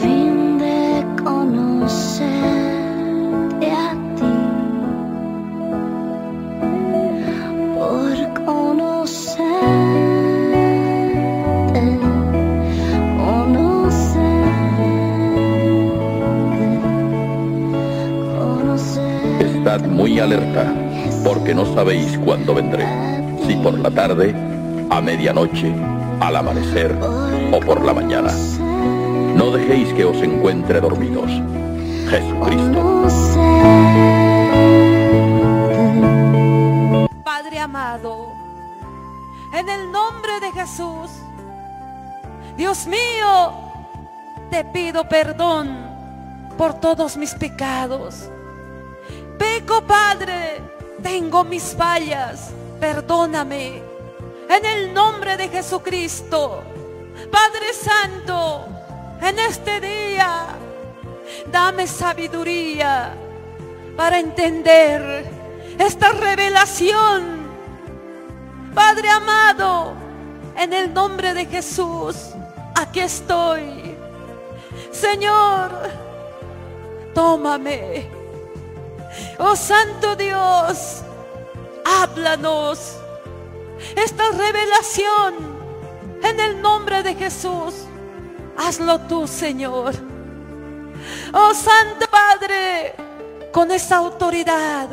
fin de conocerte a ti, por conocerte, conocerte. Estad muy alerta, porque no sabéis cuándo vendré, si por la tarde, a medianoche, al amanecer o por la mañana. No dejéis que os encuentre dormidos. Jesucristo. Padre amado, en el nombre de Jesús, Dios mío, te pido perdón por todos mis pecados. Peco, Padre, tengo mis fallas, perdóname. En el nombre de Jesucristo, Padre Santo, en este día, dame sabiduría para entender esta revelación. Padre amado, en el nombre de Jesús, aquí estoy. Señor, tómame. Oh Santo Dios, háblanos esta revelación en el nombre de Jesús. Hazlo tú, Señor. Oh Santo Padre, con esa autoridad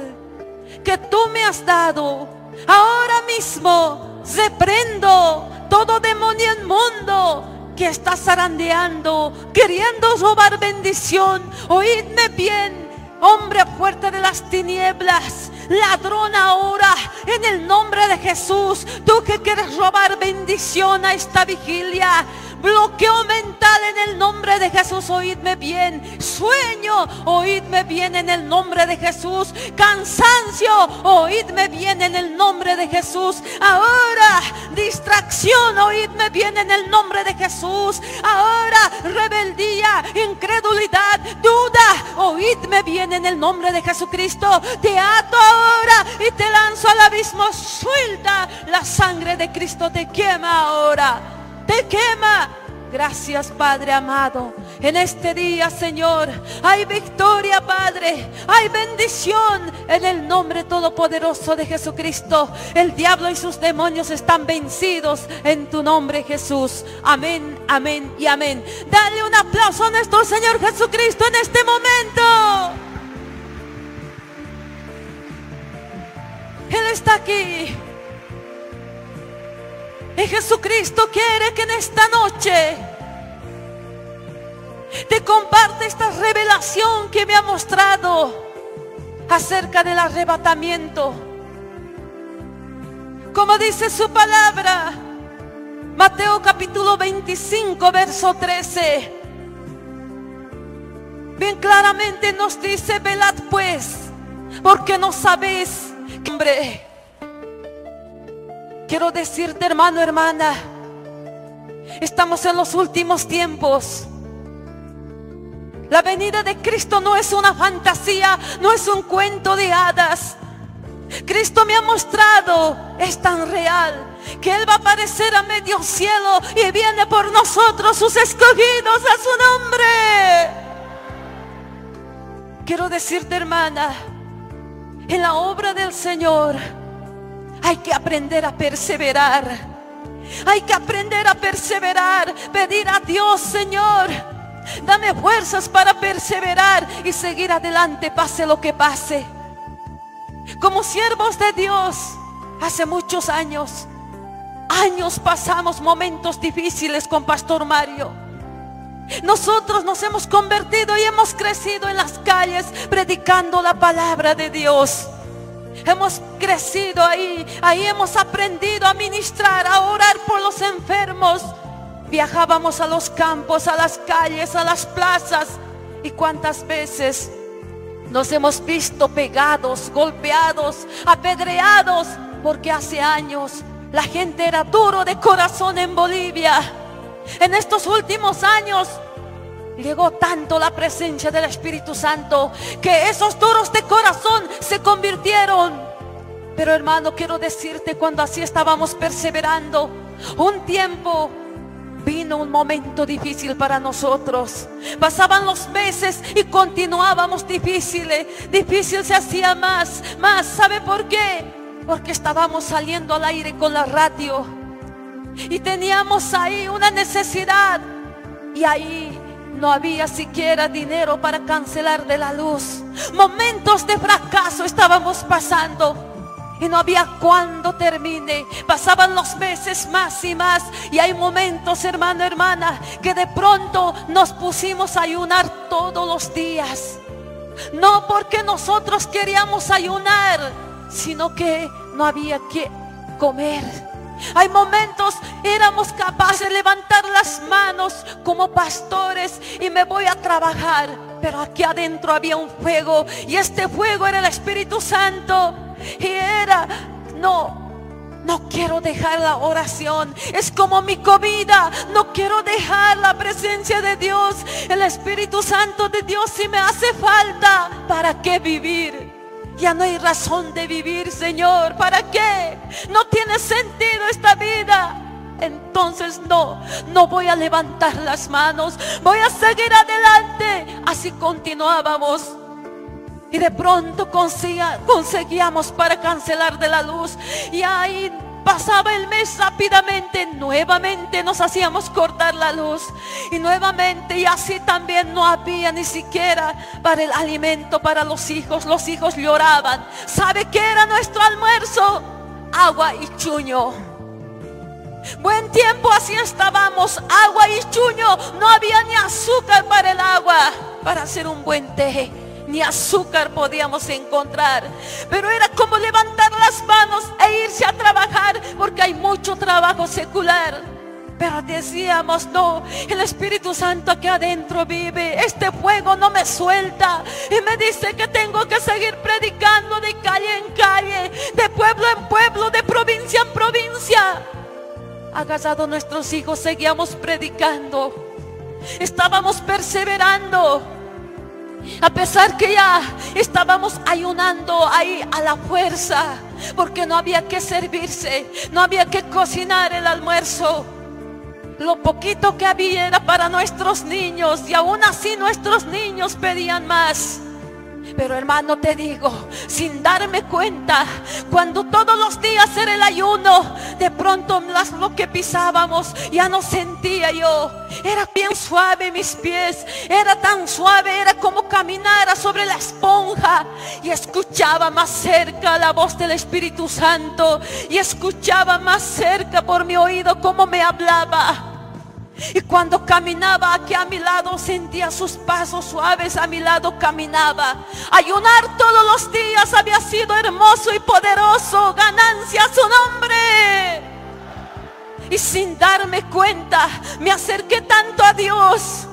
que tú me has dado, ahora mismo reprendo todo demonio inmundo que está zarandeando, queriendo robar bendición. Oídme bien, hombre fuerte de las tinieblas, ladrón ahora, en el nombre de Jesús. Tú que quieres robar bendición a esta vigilia, bloqueo mental en el nombre de Jesús, oídme bien. Sueño, oídme bien en el nombre de Jesús. Cansancio, oídme bien en el nombre de Jesús. Ahora, distracción, oídme bien en el nombre de Jesús. Ahora, rebeldía, incredulidad, duda, oídme bien en el nombre de Jesucristo. Te ato ahora y te lanzo al abismo. Suelta, la sangre de Cristo te quema ahora. Te quema. Gracias, Padre amado. En este día, Señor, hay victoria, Padre. Hay bendición en el nombre todopoderoso de Jesucristo. El diablo y sus demonios están vencidos en tu nombre, Jesús. Amén, amén y amén. Dale un aplauso a nuestro Señor Jesucristo en este momento. Él está aquí. Y Jesucristo quiere que en esta noche te comparte esta revelación que me ha mostrado acerca del arrebatamiento. Como dice su palabra, Mateo capítulo 25, verso 13. Bien claramente nos dice: velad pues, porque no sabéis qué hombre. Quiero decirte, hermano, hermana, estamos en los últimos tiempos. La venida de Cristo no es una fantasía, no es un cuento de hadas. Cristo me ha mostrado, es tan real, que Él va a aparecer a medio cielo y viene por nosotros, sus escogidos, a su nombre. Quiero decirte, hermana, en la obra del Señor hay que aprender a perseverar. Hay que aprender a perseverar. Pedir a Dios: Señor, dame fuerzas para perseverar y seguir adelante, pase lo que pase. Como siervos de Dios, hace muchos años pasamos momentos difíciles con Pastor Mario. Nosotros nos hemos convertido y hemos crecido en las calles predicando la palabra de Dios. Hemos crecido ahí hemos aprendido a ministrar, a orar por los enfermos. Viajábamos a los campos, a las calles, a las plazas. Y cuántas veces nos hemos visto pegados, golpeados, apedreados, porque hace años la gente era duro de corazón en Bolivia. En estos últimos años llegó tanto la presencia del Espíritu Santo que esos duros de corazón se convirtieron. Pero hermano, quiero decirte, cuando así estábamos perseverando, un tiempo vino un momento difícil para nosotros. Pasaban los meses y continuábamos difícil se hacía más. ¿Sabe por qué? Porque estábamos saliendo al aire con la radio y teníamos ahí una necesidad, y ahí no había siquiera dinero para cancelar de la luz. Momentos de fracaso estábamos pasando y no había cuándo termine. Pasaban los meses más y más, y hay momentos, hermano, hermana, que de pronto nos pusimos a ayunar todos los días. No porque nosotros queríamos ayunar, sino que no había que comer. Hay momentos éramos capaces de levantar las manos como pastores y me voy a trabajar, pero aquí adentro había un fuego, y este fuego era el Espíritu Santo. Y era, no quiero dejar la oración, es como mi comida, no quiero dejar la presencia de Dios, el Espíritu Santo de Dios. Si me hace falta, ¿para qué vivir? Ya no hay razón de vivir, Señor, ¿para qué? No tiene sentido esta vida. Entonces no voy a levantar las manos, voy a seguir adelante. Así continuábamos. Y de pronto conseguíamos para cancelar de la luz. Y ahí pasaba el mes rápidamente. Nuevamente nos hacíamos cortar la luz. Y nuevamente, y así también no había ni siquiera para el alimento para los hijos. Los hijos lloraban. ¿Sabe qué era nuestro almuerzo? Agua y chuño. Buen tiempo así estábamos, agua y chuño. No había ni azúcar para el agua, para hacer un buen té. Ni azúcar podíamos encontrar. Pero era como levantar las manos e irse a trabajar, porque hay mucho trabajo secular. Pero decíamos, no, el Espíritu Santo aquí adentro vive. Este fuego no me suelta y me dice que tengo que seguir predicando de calle en calle, de pueblo en pueblo, de provincia en provincia. Agasados nuestros hijos, seguíamos predicando. Estábamos perseverando. A pesar que ya estábamos ayunando ahí a la fuerza, porque no había que servirse, no había que cocinar el almuerzo. Lo poquito que había era para nuestros niños, y aún así nuestros niños pedían más. Pero hermano, te digo, sin darme cuenta, cuando todos los días era el ayuno, de pronto lo que pisábamos ya no sentía yo. Era bien suave mis pies, era tan suave, era como caminar sobre la esponja. Y escuchaba más cerca la voz del Espíritu Santo, y escuchaba más cerca por mi oído cómo me hablaba. Y cuando caminaba aquí a mi lado, sentía sus pasos suaves, a mi lado caminaba. Ayunar todos los días había sido hermoso y poderoso, ganancia a su nombre. Y sin darme cuenta, me acerqué tanto a Dios.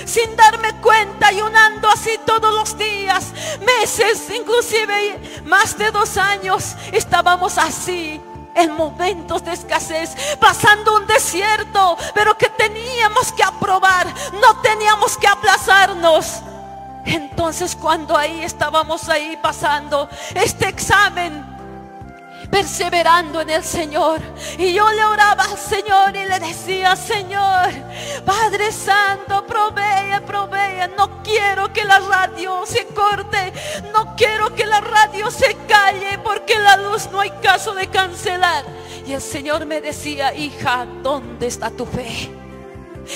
Sin darme cuenta, ayunando así todos los días, meses, inclusive más de 2 años, estábamos así. En momentos de escasez, pasando un desierto, pero que teníamos que aprobar, no teníamos que aplazarnos. Entonces cuando ahí estábamos ahí pasando este examen, perseverando en el Señor, y yo le oraba al Señor y le decía, Señor, Padre Santo, provee. No quiero que la radio se corte, no quiero que la radio se calle, porque la luz no hay caso de cancelar. Y el Señor me decía, hija, ¿dónde está tu fe?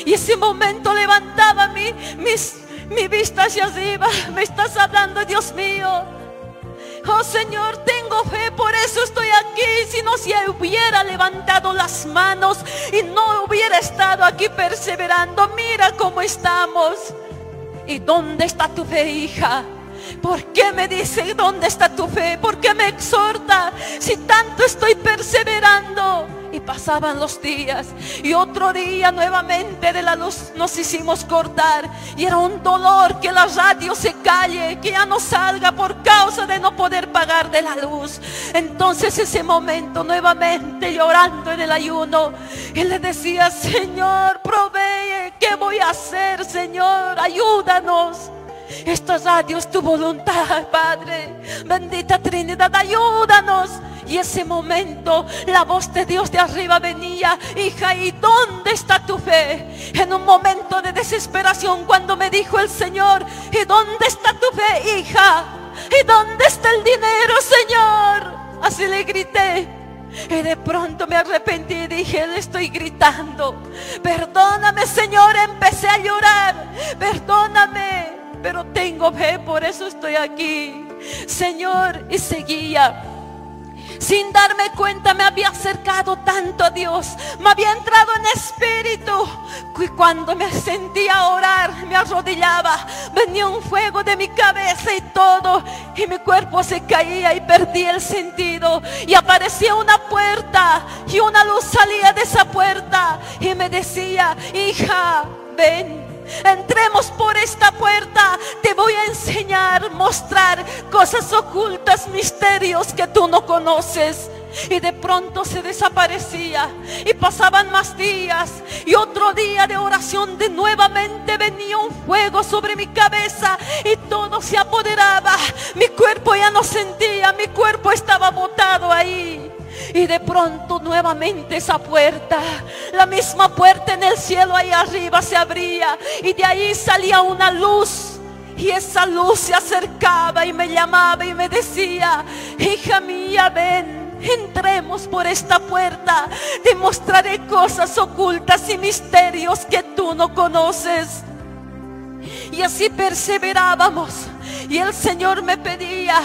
Y ese momento levantaba mi vista hacia arriba. Me estás hablando, Dios mío. Oh Señor, tengo fe, por eso estoy aquí. Si no, si hubiera levantado las manos y no hubiera estado aquí perseverando, mira cómo estamos. ¿Y dónde está tu fe, hija? ¿Por qué me dice dónde está tu fe? ¿Por qué me exhorta si tanto estoy perseverando? Y pasaban los días, y otro día nuevamente de la luz nos hicimos cortar. Y era un dolor que la radio se calle, que ya no salga por causa de no poder pagar de la luz. Entonces ese momento nuevamente llorando en el ayuno, y le decía, Señor, provee. ¿Qué voy a hacer, Señor? Ayúdanos. Esta radio es tu voluntad, Padre. Bendita Trinidad, ayúdanos. Y ese momento la voz de Dios de arriba venía: hija, ¿y dónde está tu fe? En un momento de desesperación, cuando me dijo el Señor: ¿y dónde está tu fe, hija? ¿Y dónde está el dinero, Señor? Así le grité. Y de pronto me arrepentí y dije: le estoy gritando, perdóname, Señor. Empecé a llorar: perdóname, pero tengo fe, por eso estoy aquí, Señor. Y seguía. Sin darme cuenta me había acercado tanto a Dios, me había entrado en espíritu, y cuando me sentía a orar, me arrodillaba, venía un fuego de mi cabeza y todo, y mi cuerpo se caía y perdí el sentido, y aparecía una puerta y una luz salía de esa puerta y me decía: hija, ven, entremos por esta puerta, te voy a enseñar, mostrar cosas ocultas, misterios que tú no conoces. Y de pronto se desaparecía y pasaban más días, y otro día de oración de nuevamente venía un fuego sobre mi cabeza y todo se apoderaba, mi cuerpo ya no sentía, mi cuerpo estaba botado ahí. Y de pronto nuevamente esa puerta, la misma puerta en el cielo ahí arriba, se abría, y de ahí salía una luz, y esa luz se acercaba y me llamaba y me decía: hija mía, ven, entremos por esta puerta, te mostraré cosas ocultas y misterios que tú no conoces. Y así perseverábamos. Y el Señor me pedía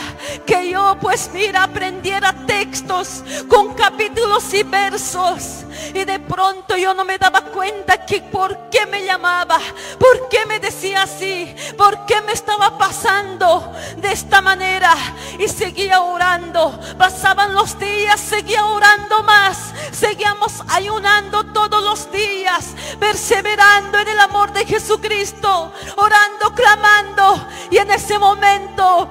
que yo, pues mira, aprendiera textos con capítulos y versos. Y de pronto yo no me daba cuenta que por qué me llamaba, por qué me decía así, por qué me estaba pasando de esta manera. Y seguía orando, pasaban los días, seguía orando más, seguíamos ayunando todos los días, perseverando en el amor de Jesucristo, orando, clamando. Y en ese momento,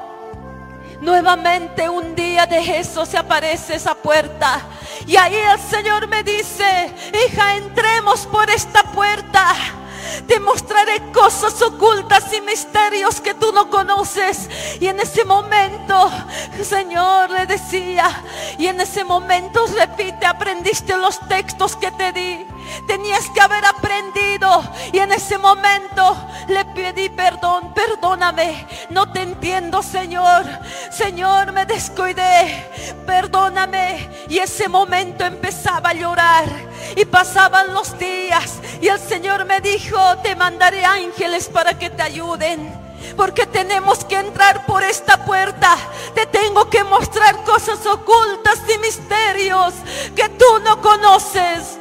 nuevamente un día de eso, se aparece esa puerta, y ahí el Señor me dice: hija, entremos por esta puerta, te mostraré cosas ocultas y misterios que tú no conoces. Y en ese momento, Señor, le decía, y en ese momento repite: aprendiste los textos que te di, tenías que haber aprendido. Y en ese momento le pedí perdón: perdóname, no te entiendo, Señor, Señor, me descuidé, perdóname. Y ese momento empezaba a llorar, y pasaban los días, y el Señor me dijo: te mandaré ángeles para que te ayuden, porque tenemos que entrar por esta puerta, te tengo que mostrar cosas ocultas y misterios que tú no conoces.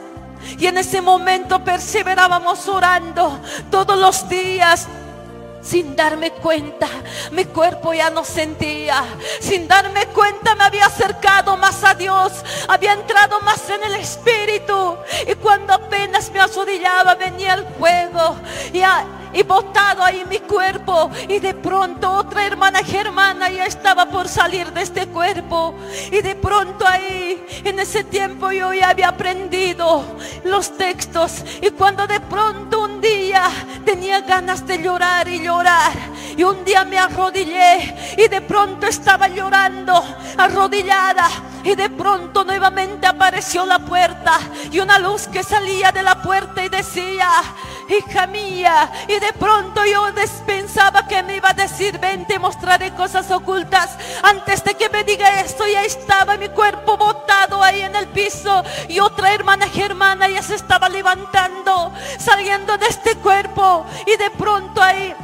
Y en ese momento perseverábamos orando todos los días. Sin darme cuenta, mi cuerpo ya no sentía. Sin darme cuenta me había acercado más a Dios, había entrado más en el Espíritu. Y cuando apenas me arrodillaba, venía el fuego y botado ahí mi cuerpo. Y de pronto otra hermana germana ya estaba por salir de este cuerpo. Y de pronto ahí, en ese tiempo, yo ya había aprendido los textos. Y cuando de pronto un día tenía ganas de llorar y llorar, y un día me arrodillé, y de pronto estaba llorando arrodillada, y de pronto nuevamente apareció la puerta, y una luz que salía de la puerta y decía: hija mía. Y de pronto yo pensaba que me iba a decir: ven, te mostraré cosas ocultas. Antes de que me diga esto, ya estaba mi cuerpo botado ahí en el piso, y otra hermana germana ya se estaba levantando, saliendo de este cuerpo. Y de pronto ahí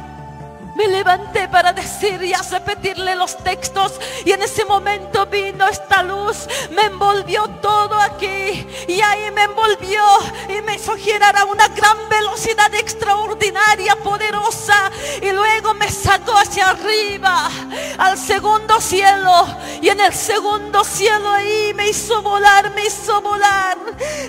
me levanté para decir y a repetirle los textos, y en ese momento vino esta luz, me envolvió todo aquí, y ahí me envolvió y me hizo girar a una gran velocidad extraordinaria, poderosa, y luego me sacó hacia arriba al segundo cielo, y en el segundo cielo ahí me hizo volar,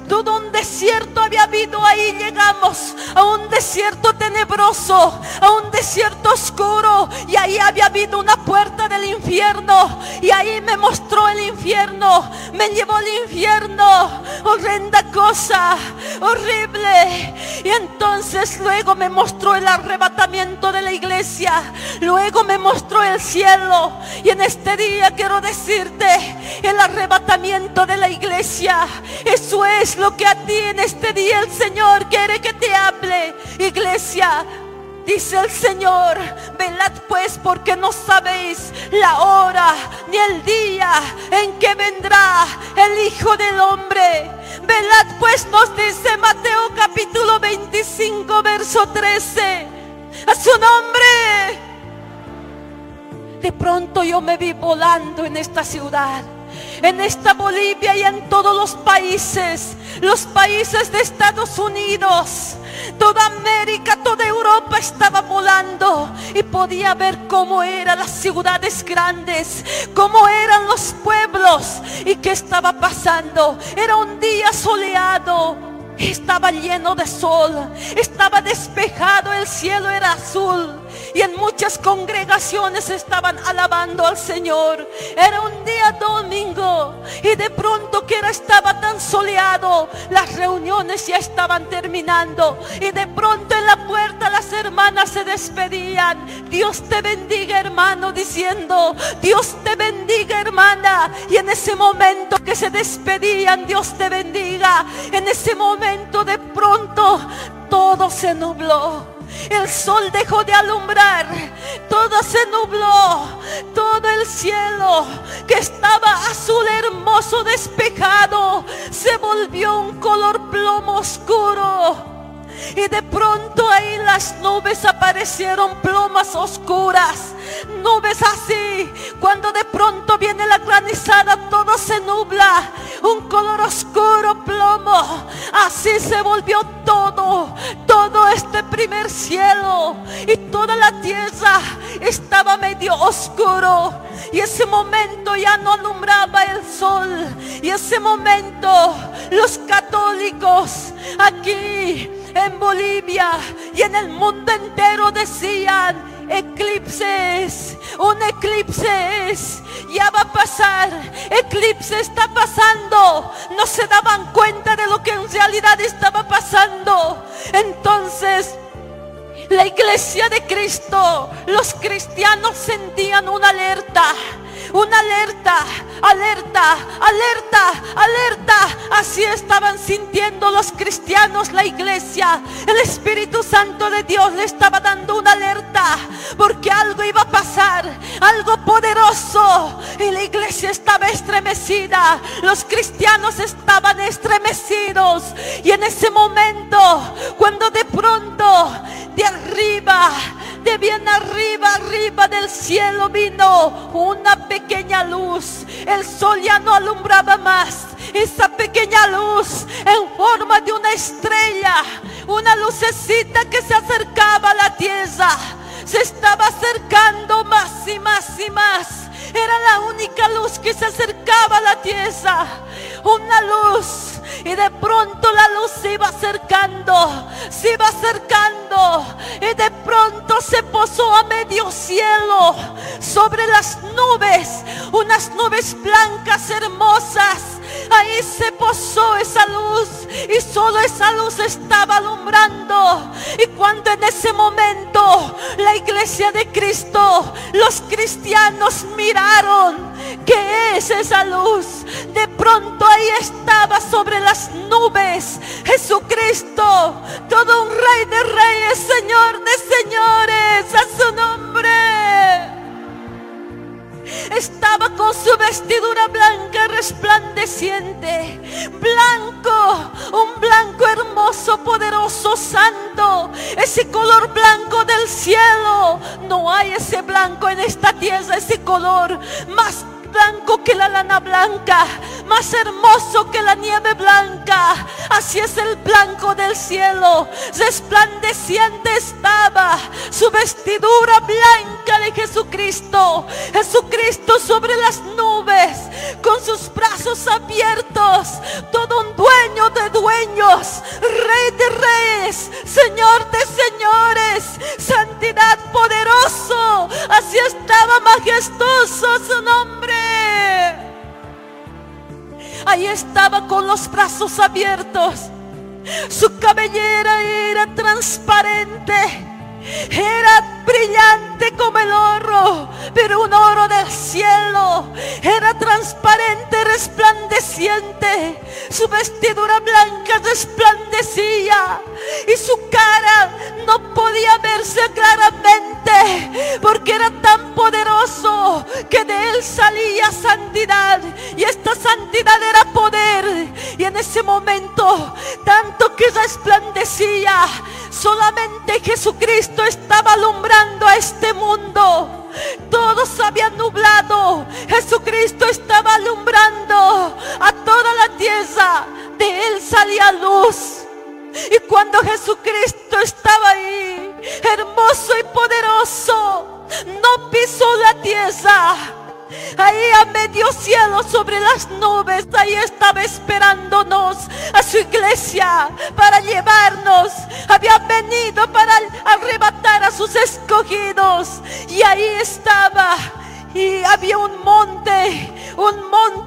todo un desierto había habido ahí. Llegamos a un desierto tenebroso, a un desierto oscuro, y ahí había habido una puerta del infierno, y ahí me mostró el infierno, me llevó al infierno, horrenda cosa, horrible. Y entonces luego me mostró el arrebatamiento de la iglesia, iglesia. Luego me mostró el cielo. Y en este día quiero decirte, el arrebatamiento de la iglesia, eso es lo que a ti en este día el Señor quiere que te hable. Iglesia, dice el Señor, velad pues, porque no sabéis la hora ni el día en que vendrá el Hijo del Hombre. Velad pues, nos dice Mateo capítulo 25 verso 13. A su nombre. De pronto yo me vi volando en esta ciudad, en esta Bolivia y en todos los países de Estados Unidos, toda América, toda Europa estaba volando, y podía ver cómo eran las ciudades grandes, cómo eran los pueblos y qué estaba pasando. Era un día soleado, estaba lleno de sol, estaba despejado, el cielo era azul. Y en muchas congregaciones estaban alabando al Señor. Era un día domingo, y de pronto que estaba tan soleado, las reuniones ya estaban terminando, y de pronto en la puerta las hermanas se despedían. Dios te bendiga, hermano, diciendo, Dios te bendiga, hermana. Y en ese momento que se despedían, Dios te bendiga, en ese momento de pronto todo se nubló. El sol dejó de alumbrar, todo se nubló, todo el cielo que estaba azul hermoso despejado se volvió un color plomo oscuro. Y de pronto ahí las nubes aparecieron plomas oscuras, nubes así. Cuando de pronto viene la granizada, todo se nubla, un color oscuro, plomo. Así se volvió todo este primer cielo, y toda la tierra estaba medio oscuro. Y ese momento ya no alumbraba el sol. Y ese momento los católicos aquí en Bolivia y en el mundo entero decían: eclipses, un eclipse es, ya va a pasar, eclipse está pasando. No se daban cuenta de lo que en realidad estaba pasando. Entonces la iglesia de Cristo, los cristianos sentían una alerta. Una alerta, alerta, alerta, alerta. Así estaban sintiendo los cristianos, la iglesia. El Espíritu Santo de Dios le estaba dando una alerta, porque algo iba a pasar, algo poderoso. Y la iglesia estaba estremecida, los cristianos estaban estremecidos. Y en ese momento, cuando de pronto de arriba, de bien arriba, arriba del cielo vino una pequeña luz. El sol ya no alumbraba más. Esa pequeña luz en forma de una estrella, una lucecita que se acercaba a la tierra, se estaba acercando más y más y más. Era la única luz que se acercaba a la tierra, una luz. Y de pronto la luz se iba acercando, se iba acercando, y de pronto se posó a medio cielo, sobre las nubes, unas nubes blancas hermosas. Ahí se posó esa luz, y solo esa luz estaba alumbrando. Y cuando en ese momento la iglesia de Cristo, los cristianos miraron, ¿qué es esa luz? De pronto ahí estaba sobre las nubes Jesucristo, todo un Rey de reyes, Señor de señores, a su nombre. Estaba con su vestidura blanca resplandeciente, blanco, un blanco hermoso, poderoso, santo. Ese color blanco del cielo, no hay ese blanco en esta tierra, ese color más blanco que la lana blanca, más hermoso que la nieve blanca. Así es el blanco del cielo, resplandeciente estaba su vestidura blanca de Jesucristo. Jesucristo sobre las nubes, con sus brazos abiertos, todo un dueño de dueños, Rey de reyes, Señor de señores, santidad, poderoso. Así estaba majestuoso su nombre. Ahí estaba con los brazos abiertos. Su cabellera era transparente, era brillante como el oro, pero un oro del cielo. Era transparente, resplandeciente. Su vestidura blanca resplandecía y su cara no podía verse claramente, porque era tan poderoso que de él salía santidad, y esta santidad era poder. Y en ese momento, tanto que resplandecía, solamente Jesucristo estaba alumbrando a este mundo. Todos se habían nublado, Jesucristo estaba alumbrando a toda la tierra. De él salía luz. Y cuando Jesucristo estaba ahí, hermoso y poderoso, no pisó la tierra. Ahí a medio cielo, sobre las nubes, ahí estaba esperándonos a su iglesia para llevarnos. Había venido para arrebatar a sus escogidos. Y ahí estaba. Y había un monte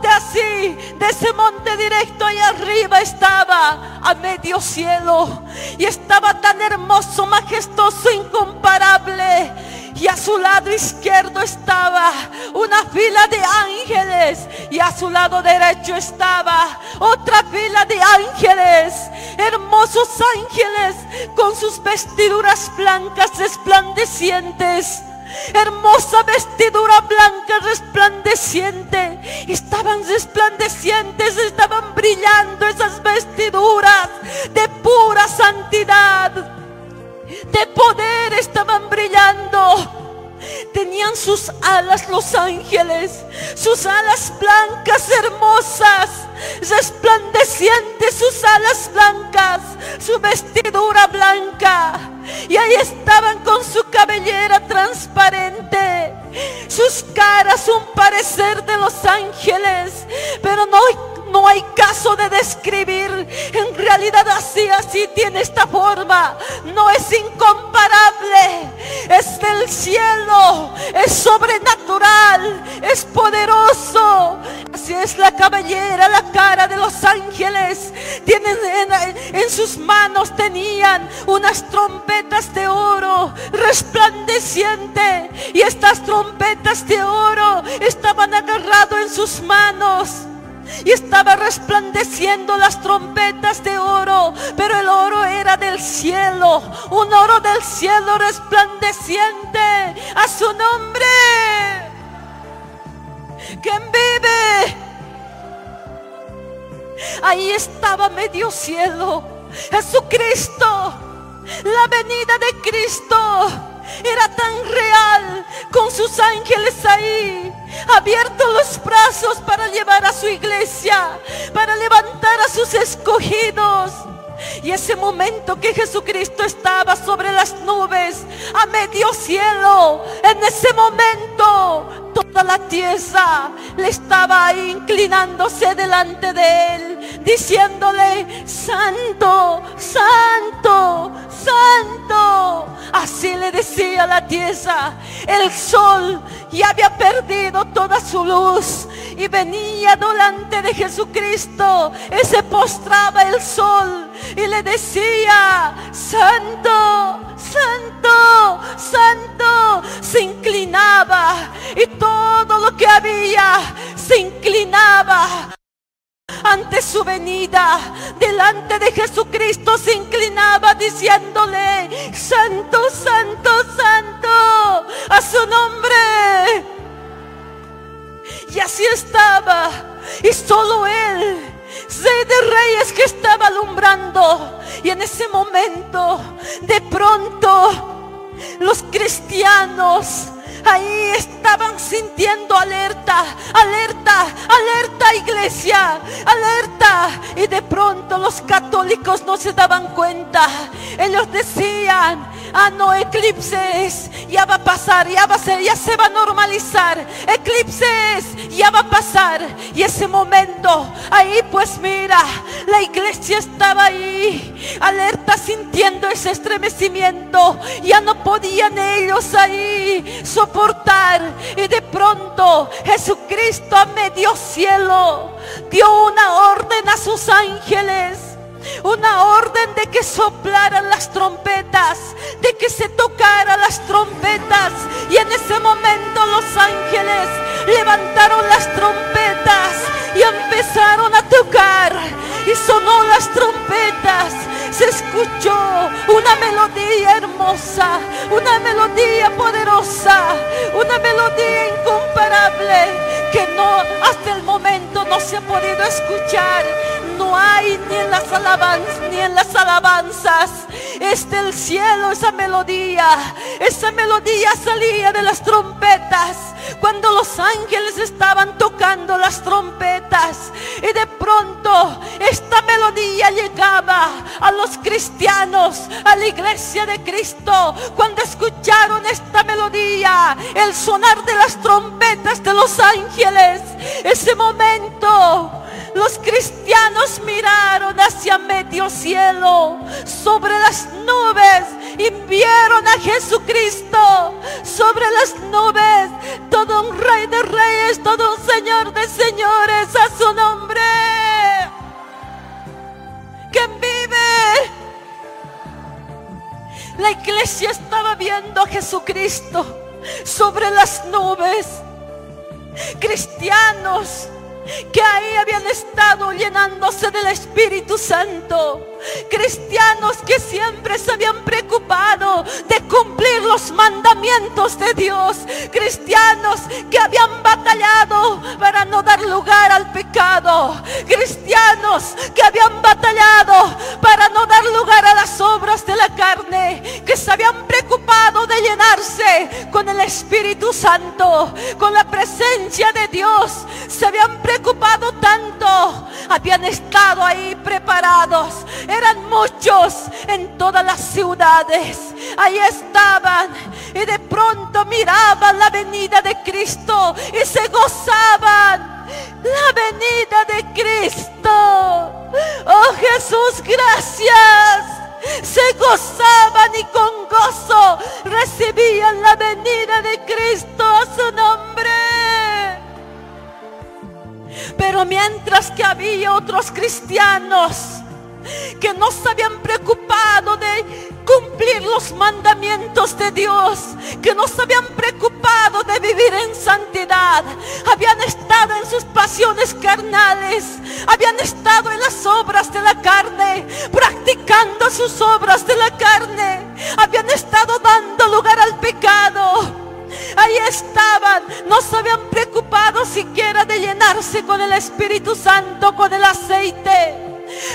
así. De ese monte directo ahí arriba estaba, a medio cielo. Y estaba tan hermoso, majestuoso, incomparable. Y a su lado izquierdo estaba una fila de ángeles, y a su lado derecho estaba otra fila de ángeles, hermosos ángeles con sus vestiduras blancas resplandecientes. Hermosa vestidura blanca resplandeciente. Estaban resplandecientes, estaban brillando esas vestiduras de pura santidad, de poder, estaban brillando. Tenían sus alas los ángeles, sus alas blancas hermosas, resplandecientes, sus alas blancas, su vestidura blanca. Y ahí estaban con su cabellera transparente, sus caras un parecer de los ángeles, pero no hay caso de describir. En realidad así tiene esta forma. No es incomparable, es del cielo, es sobrenatural, es poderoso. Así es la cabellera, la cara de los ángeles. Tienen en sus manos, tenían unas trompetas de oro resplandeciente, y estas trompetas de oro estaban agarradas en sus manos. Y estaba resplandeciendo las trompetas de oro, pero el oro era del cielo, un oro del cielo resplandeciente. A su nombre, quien vive. Ahí estaba medio cielo, Jesucristo. La venida de Cristo era tan real, con sus ángeles ahí, abiertos los brazos para llevar a su iglesia, para levantar a sus escogidos. Y ese momento que Jesucristo estaba sobre las nubes, a medio cielo, en ese momento toda la tierra le estaba ahí inclinándose delante de él, diciéndole: Santo, Santo, Santo. Así le decía la tierra. El sol ya había perdido toda su luz, y venía delante de Jesucristo, y se postraba el sol y le decía: Santo, Santo, Santo. Se inclinaba, y todo lo que había se inclinaba ante su venida. Delante de Jesucristo se inclinaba, diciéndole: Santo, Santo, Santo, a su nombre. Y así estaba, y solo él, Rey de Reyes, que estaba alumbrando. Y en ese momento, de pronto, los cristianos ahí estaban sintiendo alerta, alerta, alerta, iglesia, alerta. Y de pronto los católicos no se daban cuenta. Ellos decían: ah, no, eclipses, ya va a pasar, ya va a ser, ya se va a normalizar. Eclipses, ya va a pasar. Y ese momento, ahí pues mira, la iglesia estaba ahí, alerta, sintiendo ese estremecimiento. Ya no podían ellos ahí soportar. Y de pronto Jesucristo, a medio cielo, dio una orden a sus ángeles. una orden de que soplaran las trompetas, de que se tocaran las trompetas. Y en ese momento los ángeles levantaron las trompetas y empezaron a tocar. Y sonó las trompetas, se escuchó una melodía hermosa, una melodía poderosa, una melodía incomparable que hasta el momento no se ha podido escuchar. No hay ni en las alabanzas. Es del cielo esa melodía salía de las trompetas, cuando los ángeles estaban tocando las trompetas. Y de pronto esta melodía llegaba a los cristianos, a la iglesia de Cristo. Cuando escucharon esta melodía, el sonar de las trompetas de los ángeles, ese momento los cristianos miraron hacia medio cielo, sobre las nubes, y vieron a Jesucristo sobre las nubes. Todo un rey de reyes, todo un señor de señores, a su nombre. ¿Quién vive? La iglesia estaba viendo a Jesucristo sobre las nubes. Cristianos que ahí habían estado llenándose del Espíritu Santo. Cristianos que siempre se habían preocupado de cumplir los mandamientos de Dios. Cristianos que habían batallado para no dar lugar al pecado. Cristianos que habían batallado para no dar lugar a las obras de la carne. Que se habían preocupado de llenarse con el Espíritu Santo, con la presencia de Dios. Se habían preocupado tanto, habían estado ahí preparados. Eran muchos en todas las ciudades. Ahí estaban y de pronto miraban la venida de Cristo y se gozaban. La venida de Cristo. Oh Jesús, gracias. Se gozaban y con gozo recibían la venida de Cristo, a su nombre. Pero mientras que había otros cristianos que no se habían preocupado de cumplir los mandamientos de Dios, que no se habían preocupado de vivir en santidad, habían estado en sus pasiones carnales, habían estado en las obras de la carne, practicando sus obras de la carne, habían estado dando lugar al pecado. Ahí estaban, no se habían preocupado siquiera de llenarse con el Espíritu Santo, con el aceite.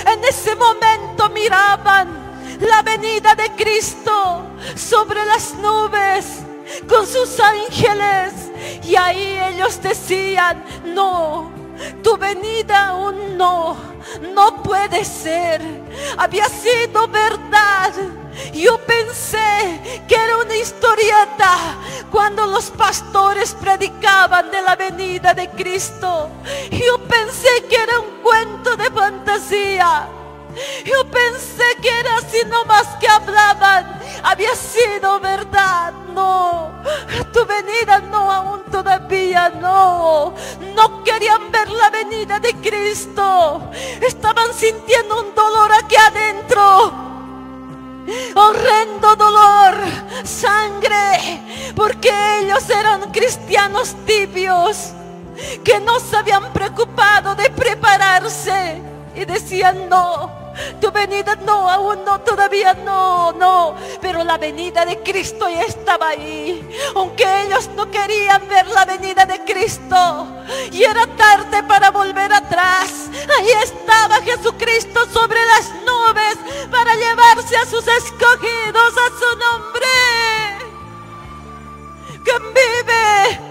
En ese momento miraban la venida de Cristo sobre las nubes con sus ángeles, y ahí ellos decían: no, tu venida aún no puede ser. Había sido verdad. Yo pensé que era una historieta cuando los pastores predicaban de la venida de Cristo. Yo pensé que era un cuento de fantasía. Yo pensé que era así nomás que hablaban. Había sido verdad. No, tu venida no, aún todavía no. No querían ver la venida de Cristo. Estaban sintiendo un dolor aquí adentro. Horrendo dolor, sangre, porque ellos eran cristianos tibios que no se habían preocupado de prepararse y decían: no, tu venida no, aún no, todavía no. Pero la venida de Cristo ya estaba ahí, aunque ellos no querían ver la venida de Cristo, y era tarde para volver atrás. Ahí estaba Jesucristo sobre las nubes para llevarse a sus escogidos, a su nombre. ¿Quién vive?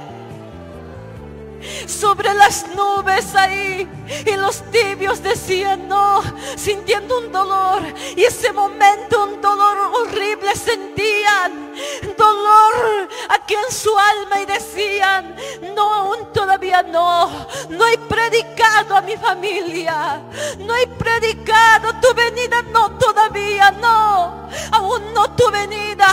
Sobre las nubes ahí, y los tibios decían no, sintiendo un dolor. Y ese momento un dolor horrible sentían, dolor aquí en su alma, y decían: no, aún todavía no he predicado a mi familia, no he predicado tu venida, no, todavía no. aún no tu venida.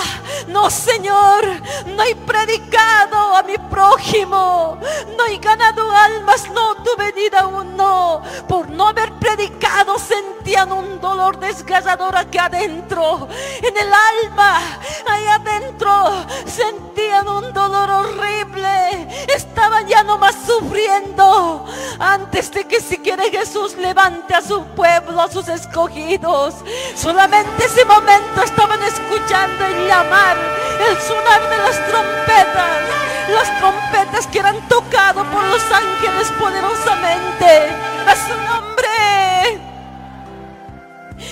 No, Señor, no he predicado a mi prójimo, no he ganado almas, no, tu venida aún no. Por no haber predicado sentían un dolor desgarrador aquí adentro, en el alma, ahí adentro sentían un dolor horrible. Estaban ya nomás sufriendo antes de que siquiera Jesús levante a su pueblo, a sus escogidos. Solamente ese momento estaban escuchando el llamar, el sonar de las trompetas que eran tocadas por los ángeles poderosamente a su nombre.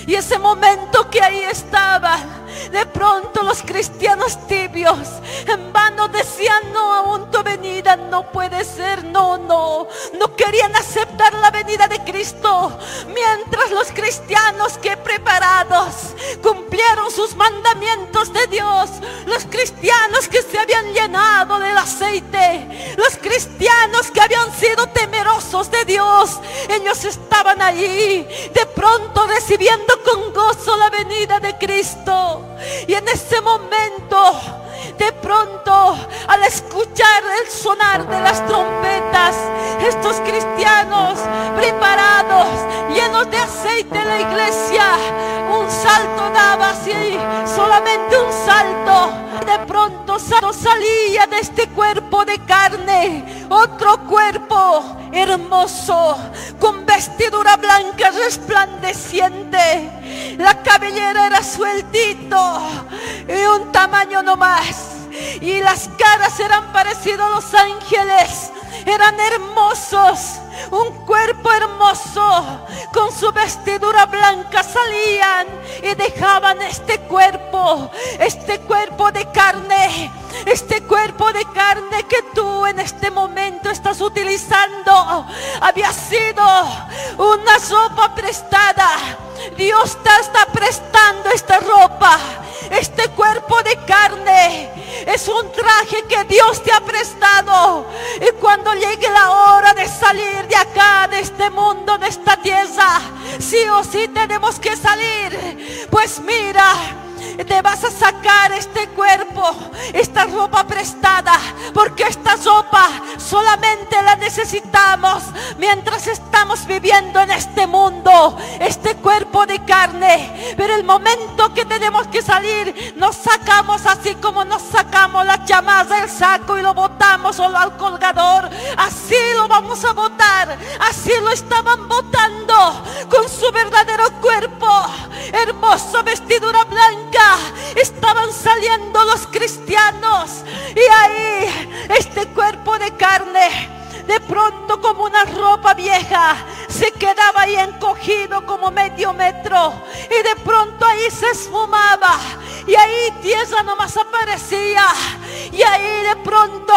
Y ese momento que ahí estaban, de pronto los cristianos tibios en vano decían: no, aún tu venida no puede ser, no querían aceptar la venida de Cristo. Mientras los cristianos que preparados cumplieron sus mandamientos de Dios, los cristianos que se habían llenado del aceite, los cristianos que habían sido temerosos de Dios, ellos estaban ahí de pronto recibiendo con gozo la venida de Cristo. Y en ese momento, de pronto, al escuchar el sonar de las trompetas, estos cristianos preparados, llenos de aceite, la iglesia un salto daba así, solamente un salto. De pronto salía de este cuerpo de carne otro cuerpo hermoso, con vestidura blanca resplandeciente. La cabellera era sueltito y un tamaño no más, y las caras eran parecidos a los ángeles. Eran hermosos, un cuerpo hermoso, con su vestidura blanca salían y dejaban este cuerpo de carne, este cuerpo de carne que tú en este momento estás utilizando. Había sido una ropa prestada. Dios te está prestando esta ropa. Este cuerpo de carne es un traje que Dios te ha prestado. Y cuando llegue la hora de salir de acá, de este mundo, de esta tierra, sí o sí tenemos que salir. Pues mira, te vas a sacar este cuerpo, esta ropa prestada, porque esta ropa solamente la necesitamos mientras estamos viviendo en este mundo, este cuerpo de carne. Pero el momento que tenemos que salir, nos sacamos así como nos sacamos la chamarra, el saco y lo botamos solo al colgador. Así lo vamos a botar, así lo estaban botando, con su verdadero cuerpo, hermosa vestidura blanca. Estaban saliendo los cristianos, y ahí este cuerpo de carne, de pronto como una ropa vieja, se quedaba ahí encogido como medio metro, y de pronto ahí se esfumaba, y ahí tierra nomás aparecía. Y ahí de pronto,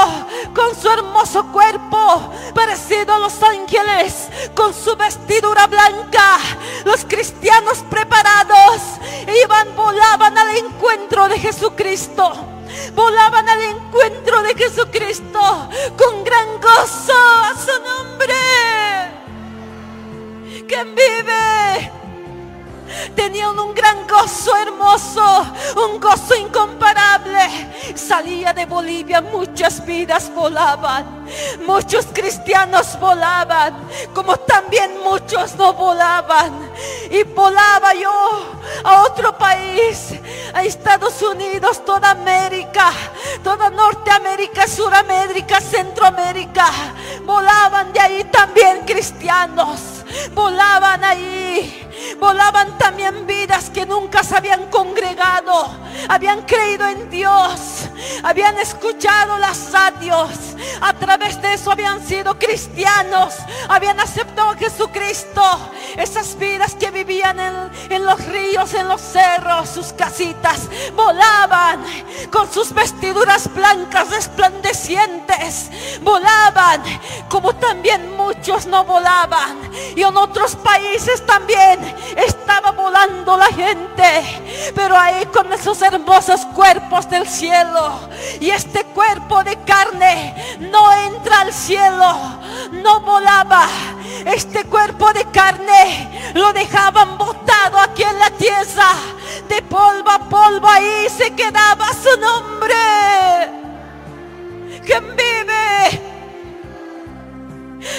con su hermoso cuerpo parecido a los ángeles, con su vestidura blanca, los cristianos preparados volaban al encuentro de Jesucristo. Volaban al encuentro de Jesucristo con gran gozo a su nombre. ¿Quién vive? Tenían un gran gozo hermoso, un gozo incomparable. Salía de Bolivia, muchas vidas volaban, muchos cristianos volaban, como también muchos no volaban. Y volaba yo a otro país, a Estados Unidos, toda América, toda Norteamérica, Suramérica, Centroamérica. Volaban de ahí también cristianos, volaban ahí. Volaban también vidas que nunca se habían congregado, habían creído en Dios, habían escuchado las radios, a través de eso habían sido cristianos, habían aceptado a Jesucristo. Esas vidas que vivían en los ríos, en los cerros, sus casitas, volaban con sus vestiduras blancas resplandecientes, volaban como también muchos no volaban. Y en otros países también estaba volando la gente, pero ahí con esos hermosos cuerpos del cielo. Y este cuerpo de carne no entra al cielo, no volaba. Este cuerpo de carne lo dejaban botado aquí en la tierra, De polvo a polvo ahí se quedaba su nombre. ¿Quién vive?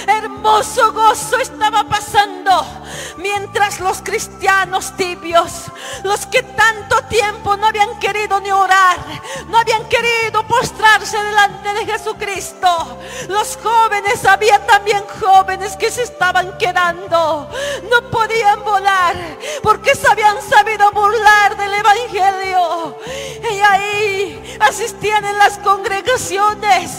Hermoso gozo estaba pasando mientras los cristianos tibios, los que tanto tiempo no habían querido ni orar, no habían querido postrarse delante de Jesucristo, los jóvenes, había también jóvenes que se estaban quedando, no podían volar porque se habían sabido burlar del evangelio, y ahí asistían en las congregaciones,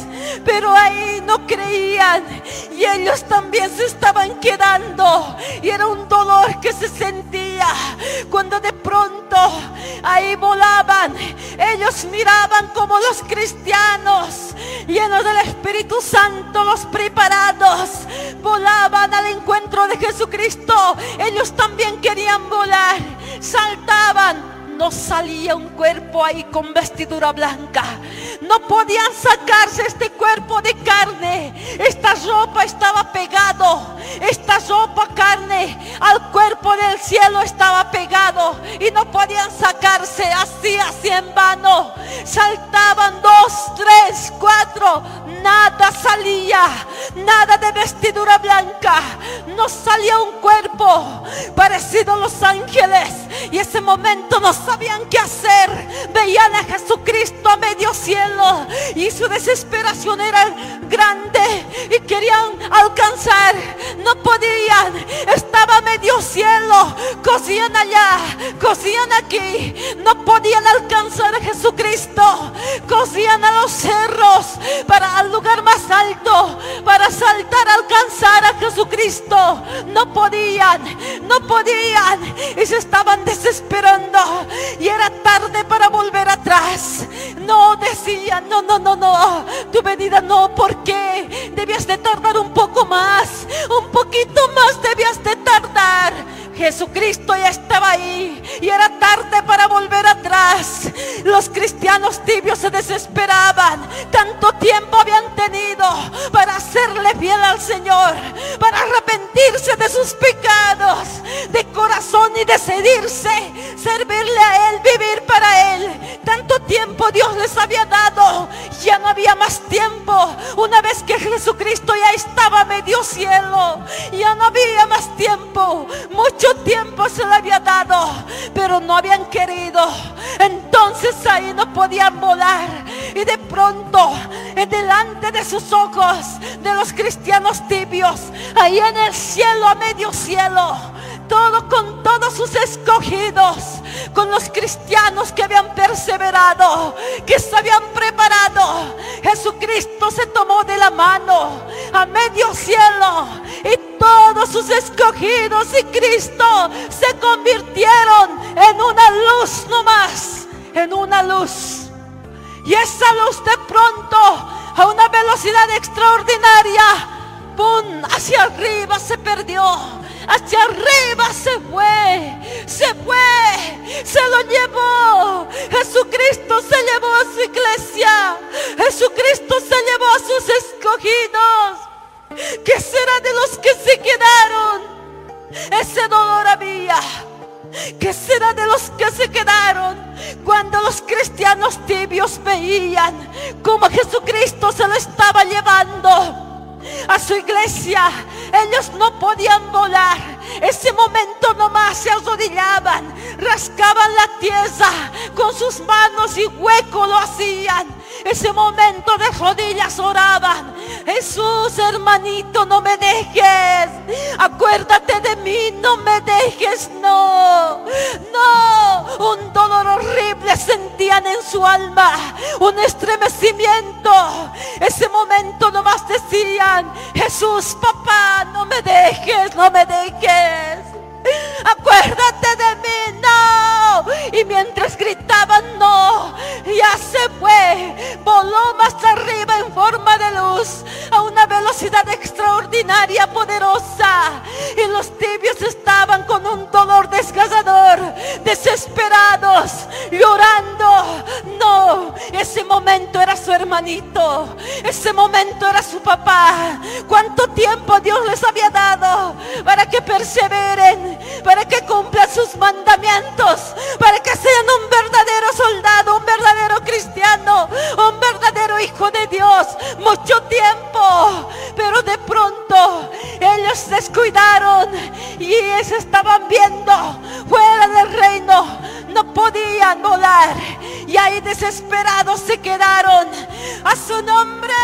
pero ahí no creían, y ellos también se estaban quedando, y era un dolor que se sentía cuando de pronto ahí volaban. Ellos miraban como los cristianos llenos del Espíritu Santo, los preparados, volaban al encuentro de Jesucristo. Ellos también querían volar, saltaban. No salía un cuerpo ahí con vestidura blanca. No podían sacarse este cuerpo de carne. Esta ropa estaba pegado. Esta ropa carne al cuerpo del cielo estaba pegado. Y no podían sacarse así en vano. Saltaban 2, 3, 4. Nada salía. Nada de vestidura blanca. No salía un cuerpo parecido a los ángeles. Y ese momento no sabían qué hacer. Veían a Jesucristo a medio cielo y su desesperación era grande y querían alcanzar, no podían, estaba a medio cielo, cosían allá, cosían aquí, no podían alcanzar a Jesucristo, cosían a los cerros para al lugar más alto, para saltar, alcanzar a Jesucristo, no podían y se estaban desesperando y era tarde para volver atrás. No, decían, no, tu venida no, ¿por qué? Debías de tardar un poco más, un poquito más debías de tardar. Jesucristo ya estaba ahí y era tarde para volver atrás. Los cristianos tibios se desesperaban. Tanto tiempo habían tenido para hacerle fiel al Señor, para arrepentirse de sus pecados de corazón y decidirse servirle a Él, vivir para Él. Tanto tiempo Dios les había dado, ya no había más tiempo. Una vez que Jesucristo ya estaba a medio cielo, ya no había más tiempo. Mucho tiempo se le había dado, pero no habían querido. Entonces ahí no podían volar. Y de pronto, delante de sus ojos, de los cristianos tibios, ahí en el cielo, a medio cielo, todo con todos sus escogidos, con los cristianos que habían perseverado, que se habían preparado, Jesucristo se tomó de la mano a medio cielo y todos sus escogidos y Cristo se convirtieron en una luz nomás, en una luz. Y esa luz de pronto, a una velocidad extraordinaria, ¡pum!, hacia arriba se perdió. Hacia arriba se fue, se lo llevó. Jesucristo se llevó a su iglesia, Jesucristo se llevó a sus escogidos. ¿Qué será de los que se quedaron? Ese dolor había. ¿Qué será de los que se quedaron? Cuando los cristianos tibios veían cómo Jesucristo se lo estaba llevando a su iglesia, ellos no podían volar. Ese momento nomás se arrodillaban, rascaban la tierra con sus manos y hueco lo hacían. Ese momento de rodillas oraban: Jesús, hermanito, no me dejes, acuérdate de mí, no me dejes, no. Un dolor horrible sentían en su alma, un estremecimiento. Ese momento nomás decían: Jesús, papá, no me dejes, no me dejes, acuérdate de mí, no. Y mientras gritaban no, ya se fue, voló más arriba en forma de luz, a una velocidad extraordinaria, poderosa. Y los tibios estaban con un dolor desgarrador, desesperados, llorando. No, ese momento era su hermanito, ese momento era su papá. ¿Cuánto tiempo Dios les había dado para que perseveren, para que cumplan sus mandamientos, para que sean un verdadero soldado, un verdadero cristiano, un verdadero hijo de Dios? Mucho tiempo, pero de pronto ellos descuidaron y se estaban viendo fuera del reino, no podían volar, y ahí desesperados se quedaron. A su nombre,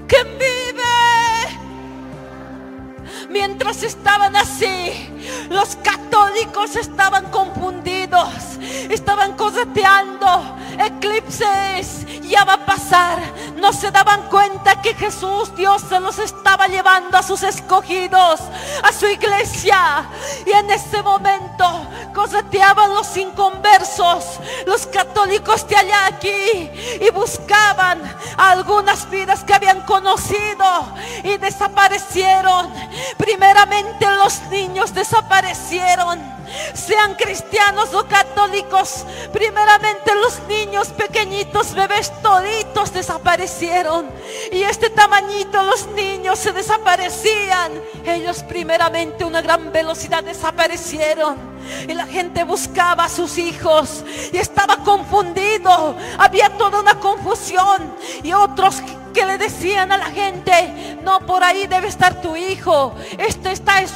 ¿quién vive? Mientras estaban así, los católicos estaban confundidos, estaban correteando. Eclipses, ya va a pasar. No se daban cuenta que Jesús, Dios, se los estaba llevando a sus escogidos, a su iglesia. Y en ese momento correteaban los inconversos, los católicos de allá aquí, y buscaban a algunas vidas que habían conocido y desaparecieron. Primeramente los niños desaparecieron. Sean cristianos o católicos, primeramente los niños pequeñitos, bebés toditos desaparecieron. Y este tamañito, los niños se desaparecían. Ellos primeramente a una gran velocidad desaparecieron. Y la gente buscaba a sus hijos y estaba confundido. Había toda una confusión. Y otros que le decían a la gente: no, por ahí debe estar tu hijo, es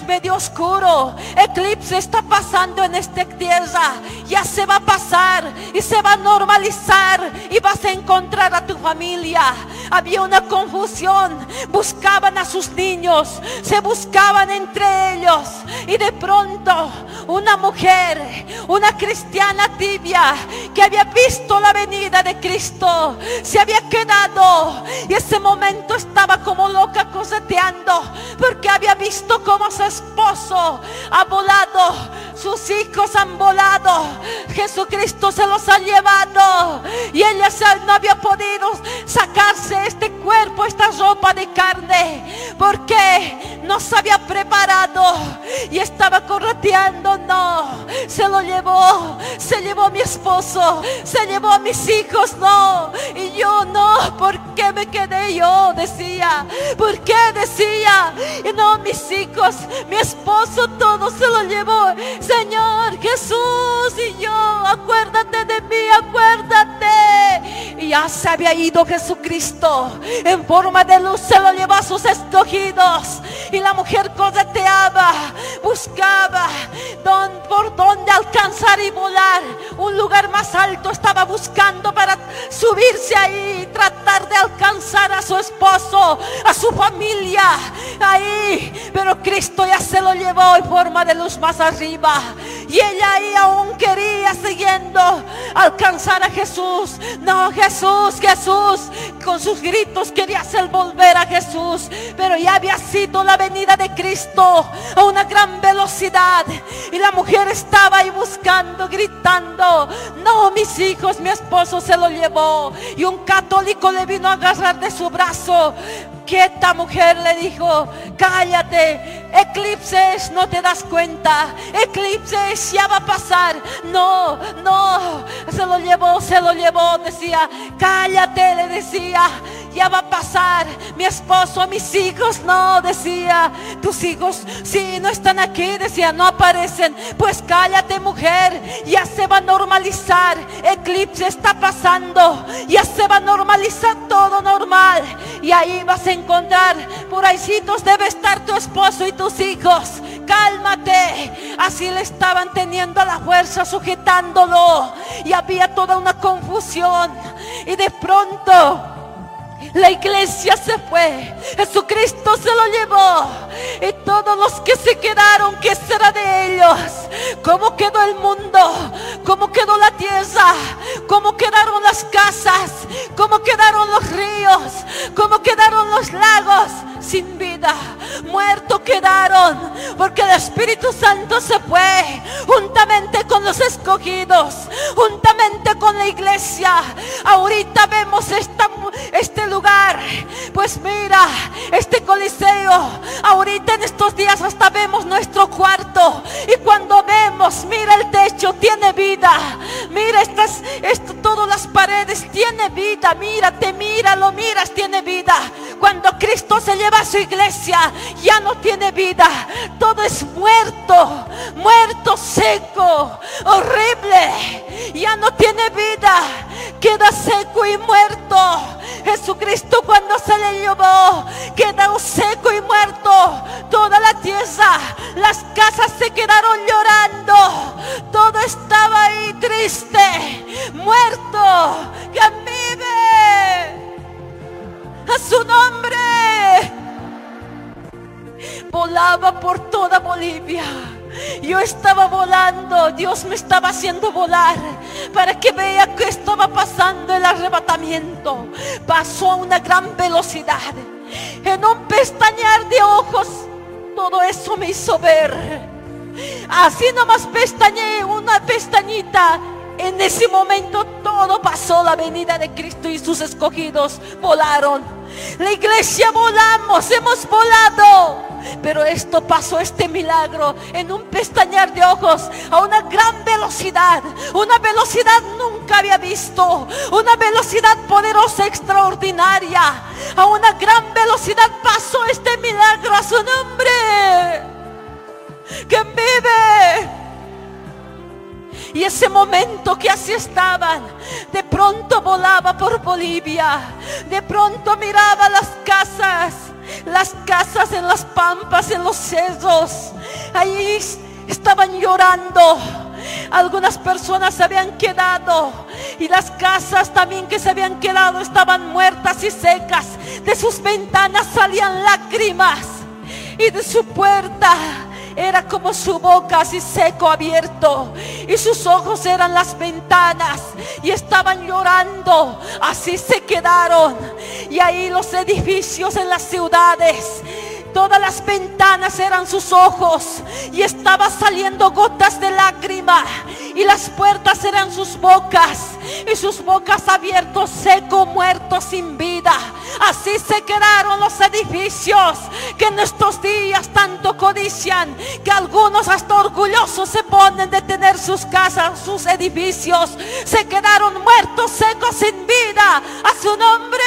medio oscuro, eclipse está pasando en esta tierra, ya se va a pasar y se va a normalizar y vas a encontrar a tu familia. Había una confusión, buscaban a sus niños, se buscaban entre ellos, y de pronto una mujer, una cristiana tibia que había visto la venida de Cristo, se había quedado. Y ese momento estaba como loca correteando, porque había visto cómo su esposo ha volado, sus hijos han volado, Jesucristo se los ha llevado, y ella no había podido sacarse este cuerpo, esta ropa de carne, porque no se había preparado y estaba correteando. No, se lo llevó, se llevó a mi esposo, se llevó a mis hijos. No, y yo no, ¿por qué me quedé yo? Decía, ¿por qué? Decía, y no, mis hijos, mi esposo, todo se lo llevó. Señor Jesús, y yo, acuérdate de mí, acuérdate. Y ya se había ido Jesucristo en forma de luz, se lo llevó a sus escogidos. Y la mujer correteaba, buscaba por dónde alcanzar y volar. Un lugar más alto estaba buscando para subirse ahí y tratar de alcanzar a su esposo, a su familia ahí. Pero Cristo ya se lo llevó en forma de luz más arriba, y ella ahí aún quería, siguiendo, alcanzar a Jesús. No, Jesús, Jesús, con sus gritos quería hacer volver a Jesús, pero ya había sido la venida de Cristo a una gran velocidad. Y la mujer estaba ahí buscando, gritando: no, mis hijos, mi esposo se lo llevó. Y un católico le vino a agarrar de su brazo. Quieta, mujer, le dijo, cállate, eclipses, no te das cuenta, eclipses, ya va a pasar. No, no, se lo llevó, decía, cállate, le decía, ya va a pasar. Mi esposo, mis hijos, no, decía, tus hijos, sí, no están aquí, decía, no aparecen. Pues cállate, mujer, ya se va a normalizar, eclipse está pasando, ya se va a normalizar todo normal. Y ahí vas a encontrar, por ahícitos debe estar tu esposo y tus hijos. Cálmate. Así le estaban teniendo a la fuerza, sujetándolo, y había toda una confusión. Y de pronto la iglesia se fue, Jesucristo se lo llevó, y todos los que se quedaron, ¿qué será de ellos? ¿Cómo quedó el mundo? ¿Cómo quedó la tierra? ¿Cómo quedaron las casas? ¿Cómo quedaron los ríos? ¿Cómo quedaron los lagos? sin vida, muertos quedaron, porque el Espíritu Santo se fue juntamente con los escogidos, juntamente con la iglesia. Ahorita vemos este lugar, pues mira, este coliseo, ahorita en estos días hasta vemos nuestro cuarto, y cuando vemos, mira el techo, tiene vida, mira todas las paredes, tiene vida, mírate, míralo, miras, tiene vida. Cuando Cristo se lleva a su iglesia, ya no tiene vida, todo es muerto, muerto, seco, horrible, ya no tiene vida, queda seco y muerto. Jesucristo cuando se le llevó, quedó seco y muerto toda la tierra, las casas se quedaron llorando, todo estaba ahí triste, muerto. ¿Quién vive? A su nombre. Volaba por toda Bolivia. Yo estaba volando, Dios me estaba haciendo volar para que vea que estaba pasando el arrebatamiento. Pasó a una gran velocidad, en un pestañear de ojos. Todo eso me hizo ver. Así nomás pestañeé, una pestañita. En ese momento todo pasó, la venida de Cristo y sus escogidos volaron. La iglesia volamos, hemos volado. Pero esto pasó, este milagro, en un pestañear de ojos, a una gran velocidad. Una velocidad nunca había visto. Una velocidad poderosa, extraordinaria. A una gran velocidad pasó este milagro, a su nombre. ¿Quién vive? Y ese momento que así estaban, de pronto volaba por Bolivia, de pronto miraba las casas en las pampas, en los cerros, ahí estaban llorando. Algunas personas se habían quedado, y las casas también que se habían quedado estaban muertas y secas. De sus ventanas salían lágrimas, y de su puerta era como su boca, así seco, abierto, y sus ojos eran las ventanas, y estaban llorando. Así se quedaron. Y ahí los edificios en las ciudades, todas las ventanas eran sus ojos, y estaba saliendo gotas de lágrima, y las puertas eran sus bocas, y sus bocas abiertos, seco, muerto, sin vida. Así se quedaron los edificios que en estos días tanto codician, que algunos hasta orgullosos se ponen de tener sus casas, sus edificios. Se quedaron muertos, secos, sin vida. A su nombre.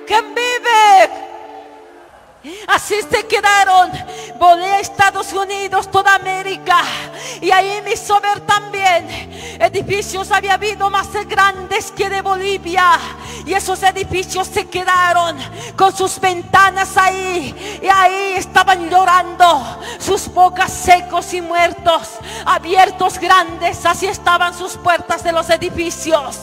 ¿Quién vive? Así se quedaron. Volé a Estados Unidos, toda América, y ahí me hizo ver también edificios. Había habido más grandes que de Bolivia, y esos edificios se quedaron con sus ventanas ahí, y ahí estaban llorando, sus bocas secos y muertos, abiertos grandes. Así estaban sus puertas de los edificios.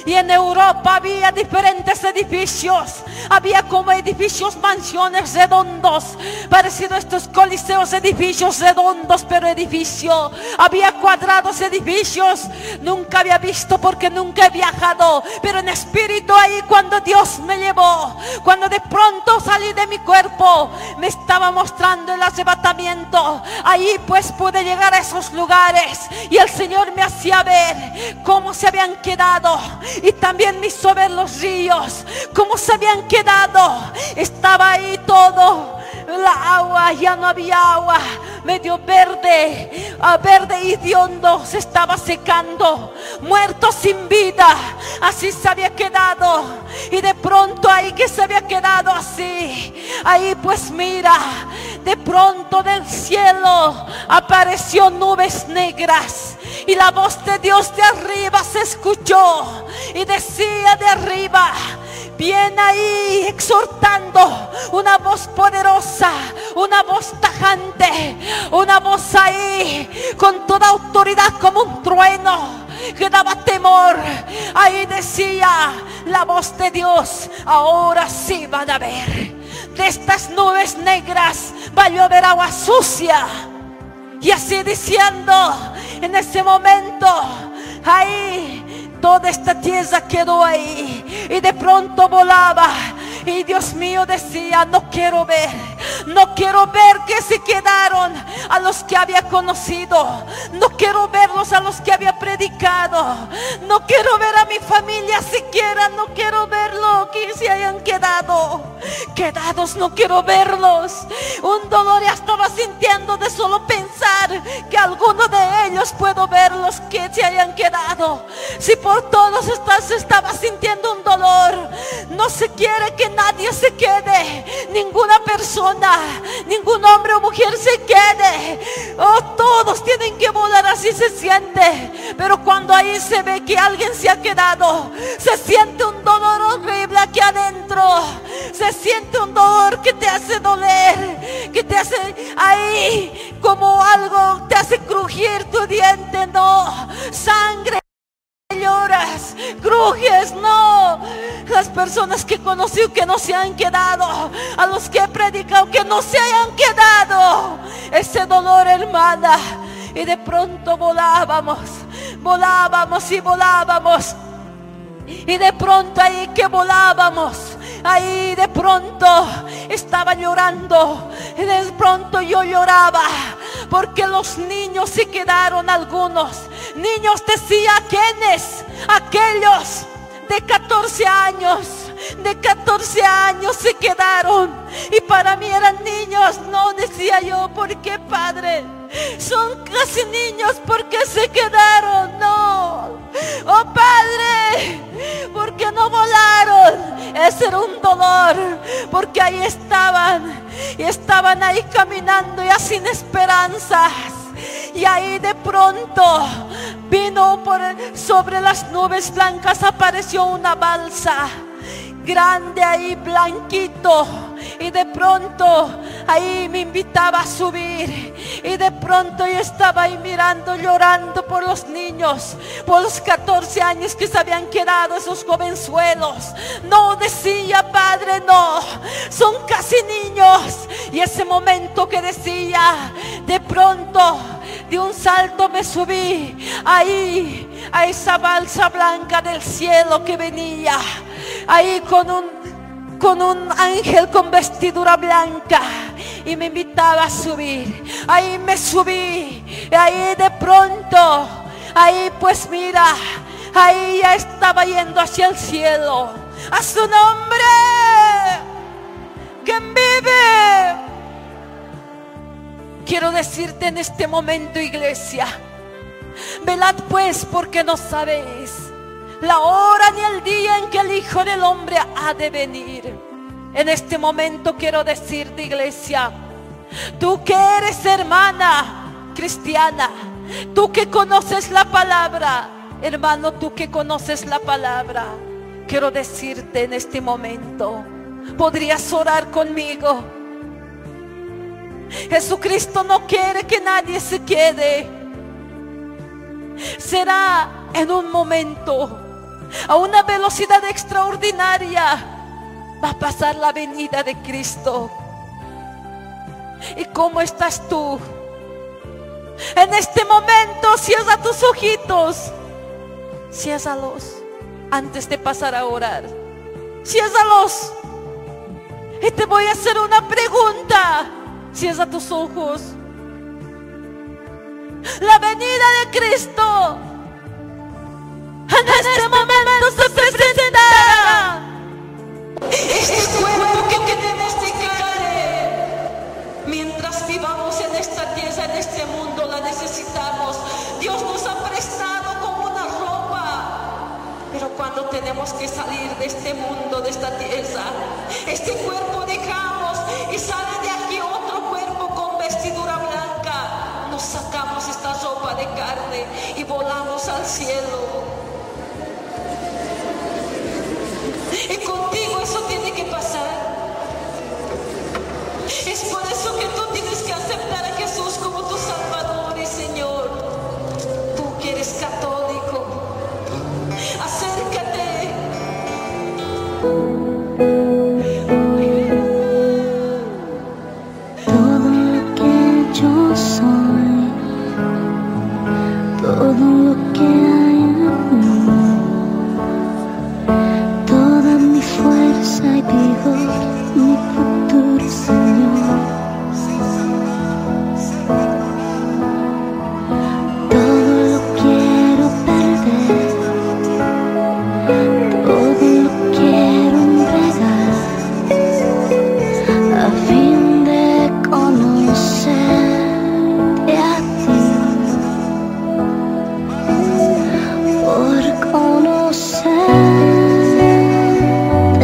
Y en Europa había diferentes edificios. Había como edificios, mansiones redondos, parecido a estos coliseos, edificios redondos, pero edificio. Había cuadrados, edificios. Nunca había visto porque nunca he viajado, pero en espíritu ahí cuando Dios me llevó, cuando de pronto salí de mi cuerpo, me estaba mostrando el arrebatamiento. Ahí pues pude llegar a esos lugares, y el Señor me hacía ver cómo se habían quedado. Y también me hizo ver los ríos, cómo se habían quedado. Estaba ahí todo, la agua, ya no había agua, medio verde, verde hediondo, se estaba secando, muerto, sin vida. Así se había quedado. Y de pronto ahí que se había quedado así, ahí pues mira, de pronto del cielo apareció nubes negras, y la voz de Dios de arriba se escuchó, y decía de arriba, viene ahí exhortando, una voz poderosa, una voz tajante, una voz ahí con toda autoridad, como un trueno que daba temor. Ahí decía la voz de Dios, ahora sí van a ver, de estas nubes negras va a llover agua sucia. Y así diciendo, en ese momento, ahí toda esta tierra quedó ahí, y de pronto volaba, Y Dios mío decía, no quiero ver que se quedaron a los que había conocido. No quiero verlos a los que había predicado. No quiero ver a mi familia siquiera. No quiero verlo que se hayan quedados, no quiero verlos. Un dolor ya estaba sintiendo de solo pensar que alguno de ellos puedo verlos que se hayan quedado. Si por todos se estaba sintiendo un dolor. No se quiere que nadie se quede, ninguna persona, ningún hombre o mujer se quede. Oh, todos tienen que volar, así se siente. Pero cuando ahí se ve que alguien se ha quedado, se siente un dolor horrible aquí adentro. Se siente un dolor que te hace doler, que te hace ahí como algo, te hace crujir tu diente. No, sangre, lloras, crujes, no. Las personas que conocí que no se han quedado, a los que he predicado que no se hayan quedado, ese dolor, hermana. Y de pronto volábamos y volábamos. Y de pronto ahí que volábamos, ahí de pronto estaba llorando. Y de pronto yo lloraba porque los niños se quedaron. Algunos niños, decía, ¿quiénes? Aquellos de 14 años. De 14 años se quedaron. Y para mí eran niños. No, decía yo, ¿por qué, padre? Son casi niños, ¿por qué se quedaron? No. Oh, padre, ¿por qué no volaron? Ese era un dolor, porque ahí estaban. Y estaban ahí caminando ya sin esperanzas. Y ahí de pronto vino sobre las nubes blancas, apareció una balsa grande ahí, blanquito. Y de pronto ahí me invitaba a subir. Y de pronto yo estaba ahí mirando, llorando por los niños, por los 14 años que se habían quedado, esos jovenzuelos. No, decía, padre, no, son casi niños. Y ese momento que decía, de pronto de un salto me subí ahí a esa balsa blanca del cielo que venía ahí con un ángel con vestidura blanca, y me invitaba a subir. Ahí me subí, y ahí de pronto, ahí pues mira, ahí ya estaba yendo hacia el cielo. A su nombre, quien vive. Quiero decirte en este momento, iglesia, velad pues, porque no sabéis la hora ni el día en que el Hijo del Hombre ha de venir. En este momento quiero decirte, iglesia, tú que eres hermana cristiana, tú que conoces la palabra, hermano, tú que conoces la palabra, quiero decirte en este momento, ¿podrías orar conmigo? Jesucristo no quiere que nadie se quede. Será en un momento, a una velocidad extraordinaria, va a pasar la venida de Cristo. ¿Y cómo estás tú? En este momento, cierra tus ojitos, ciérralos antes de pasar a orar. Ciérralos. Y te voy a hacer una pregunta. Cierra tus ojos. La venida de Cristo en este momento se presentará. Este cuerpo que tenemos de carne, mientras vivamos en esta tierra, en este mundo, la necesitamos. Dios nos ha prestado como una ropa. Pero cuando tenemos que salir de este mundo, de esta tierra, este cuerpo dejamos y sale de aquí otro cuerpo con vestidura blanca. Nos sacamos esta ropa de carne y volamos al cielo. Y contigo eso tiene que pasar. Es por eso que tú tienes que aceptar a Jesús como tu Salvador y Señor. Tú que eres católico, acércate. Todo lo que yo soy, todo lo que hay en mí, toda mi fuerza y vigor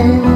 el